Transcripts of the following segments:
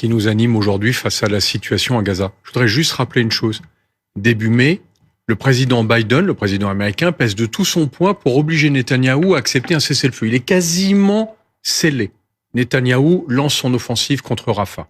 qui nous anime aujourd'hui face à la situation à Gaza. Je voudrais juste rappeler une chose. Début mai, le président Biden, le président américain, pèse de tout son poids pour obliger Netanyahou à accepter un cessez-le-feu. Il est quasiment scellé. Netanyahou lance son offensive contre Rafah.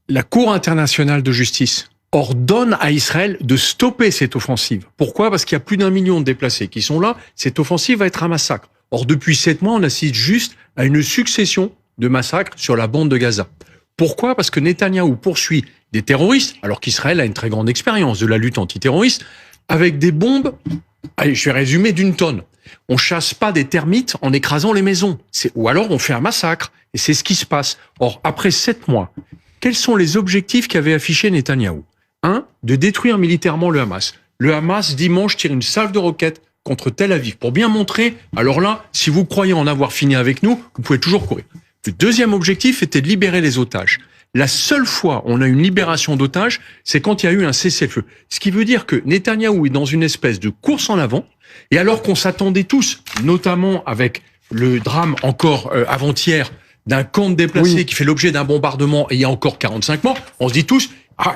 La Cour internationale de justice ordonne à Israël de stopper cette offensive. Pourquoi ? Parce qu'il y a plus d'1 million de déplacés qui sont là. Cette offensive va être un massacre. Or, depuis 7 mois, on assiste juste à une succession de massacres sur la bande de Gaza. Pourquoi ? Parce que Netanyahou poursuit des terroristes, alors qu'Israël a une très grande expérience de la lutte antiterroriste, avec des bombes, allez, je vais résumer, d'1 tonne. On chasse pas des termites en écrasant les maisons. Ou alors on fait un massacre. Et c'est ce qui se passe. Or, après 7 mois, quels sont les objectifs qu'avait affiché Netanyahou ? 1. De détruire militairement le Hamas. Le Hamas, dimanche, tire une salve de roquettes contre Tel Aviv pour bien montrer, alors là, si vous croyez en avoir fini avec nous, vous pouvez toujours courir. Le deuxième objectif était de libérer les otages. La seule fois où on a une libération d'otages, c'est quand il y a eu un cessez-le-feu. Ce qui veut dire que Netanyahou est dans une espèce de course en avant, et alors qu'on s'attendait tous, notamment avec le drame encore avant-hier, d'un camp de déplacés qui fait l'objet d'un bombardement et il y a encore 45 morts, on se dit tous,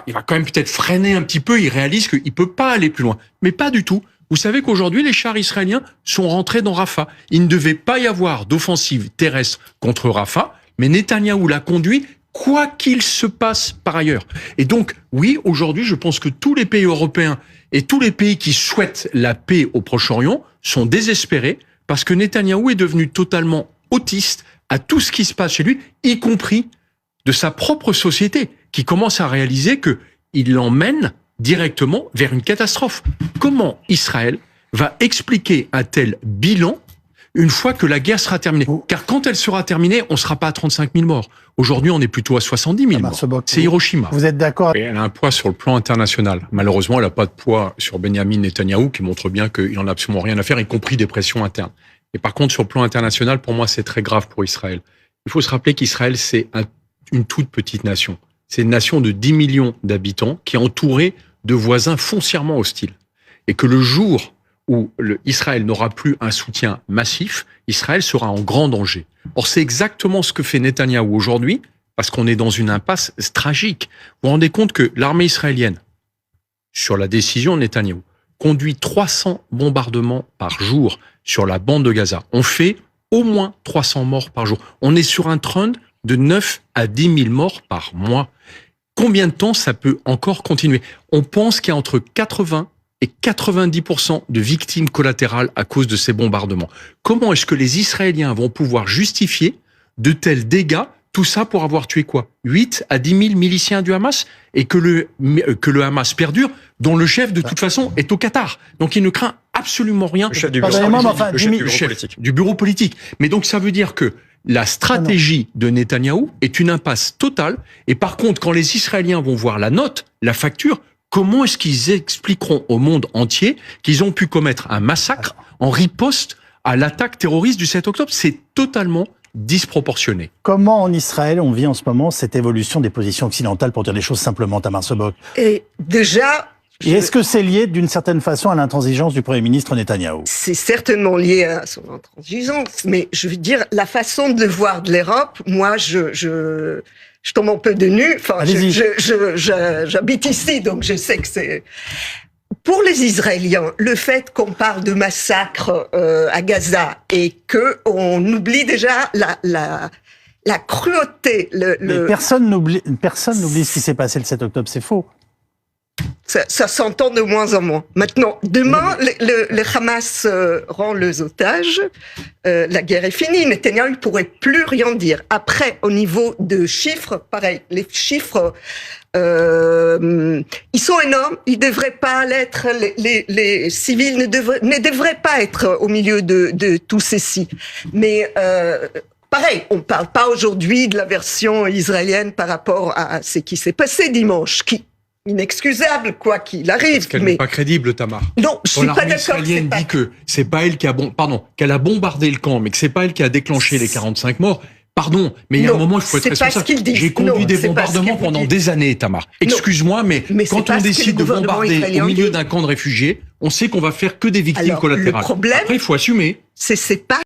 il va quand même peut-être freiner un petit peu, il réalise qu'il peut pas aller plus loin. Mais pas du tout. Vous savez qu'aujourd'hui, les chars israéliens sont rentrés dans Rafah. Il ne devait pas y avoir d'offensive terrestre contre Rafah, mais Netanyahou l'a conduit, quoi qu'il se passe par ailleurs. Et donc, oui, aujourd'hui, je pense que tous les pays européens et tous les pays qui souhaitent la paix au Proche-Orient sont désespérés parce que Netanyahou est devenu totalement autiste à tout ce qui se passe chez lui, y compris de sa propre société, qui commence à réaliser qu'il l'emmène directement vers une catastrophe. Comment Israël va expliquer un tel bilan une fois que la guerre sera terminée ? Car quand elle sera terminée, on ne sera pas à 35 000 morts. Aujourd'hui, on est plutôt à 70 000 morts. C'est Hiroshima. Vous êtes d'accord ? Et elle a un poids sur le plan international. Malheureusement, elle n'a pas de poids sur Benyamin Netanyahou, qui montre bien qu'il n'en a absolument rien à faire, y compris des pressions internes. Et par contre, sur le plan international, pour moi, c'est très grave pour Israël. Il faut se rappeler qu'Israël, c'est une toute petite nation. C'est une nation de 10 millions d'habitants qui est entourée de voisins foncièrement hostiles. Et que le jour où Israël n'aura plus un soutien massif, Israël sera en grand danger. Or, c'est exactement ce que fait Netanyahou aujourd'hui, parce qu'on est dans une impasse tragique. Vous vous rendez compte que l'armée israélienne, sur la décision de Netanyahou, conduit 300 bombardements par jour sur la bande de Gaza. On fait au moins 300 morts par jour. On est sur un trend de 9 à 10 000 morts par mois. Combien de temps ça peut encore continuer ? On pense qu'il y a entre 80 et 90% de victimes collatérales à cause de ces bombardements. Comment est-ce que les Israéliens vont pouvoir justifier de tels dégâts ? Tout ça pour avoir tué quoi ? 8 à 10 000 miliciens du Hamas ? Et que le Hamas perdure, dont le chef, de toute façon, est au Qatar. Donc il ne craint absolument rien. Le chef du bureau politique. Mais donc ça veut dire que la stratégie de Netanyahou est une impasse totale. Et par contre, quand les Israéliens vont voir la note, la facture, comment est-ce qu'ils expliqueront au monde entier qu'ils ont pu commettre un massacre en riposte à l'attaque terroriste du 7 octobre ? C'est totalement disproportionné. Comment en Israël on vit en ce moment cette évolution des positions occidentales, pour dire les choses simplement, Tamar Sobok ? Et déjà... Et est-ce que c'est lié d'une certaine façon à l'intransigeance du Premier ministre Netanyahou ? C'est certainement lié à son intransigeance, mais je veux dire, la façon de le voir de l'Europe, moi, je tombe un peu de nu. Enfin, j'habite ici, donc je sais que c'est... Pour les Israéliens, le fait qu'on parle de massacre à Gaza et qu'on oublie déjà la cruauté... Mais personne n'oublie ce qui s'est passé le 7 octobre, c'est faux. Ça s'entend de moins en moins. Maintenant, demain, le Hamas rend les otages, la guerre est finie. Netanyahou ne pourrait plus rien dire. Après, au niveau de chiffres, pareil, les chiffres, ils sont énormes. Ils ne devraient pas l'être. Les civils ne devraient pas être au milieu de tout ceci. Mais pareil, on ne parle pas aujourd'hui de la version israélienne par rapport à ce qui s'est passé dimanche, qui inexcusable, quoi qu'il arrive. Parce qu'elle n'est pas crédible, Tamar. Non, je suis pas d'accord. L'armée israélienne dit que c'est pas elle qui a qu'elle a bombardé le camp, mais que c'est pas elle qui a déclenché les 45 morts. Pardon, mais il y a un moment, il faut être responsable. J'ai conduit des bombardements pendant des années, Tamar. Excuse-moi, mais quand on décide de bombarder au milieu d'un camp de réfugiés, on sait qu'on va faire que des victimes collatérales. Le problème, après, il faut assumer. C'est pas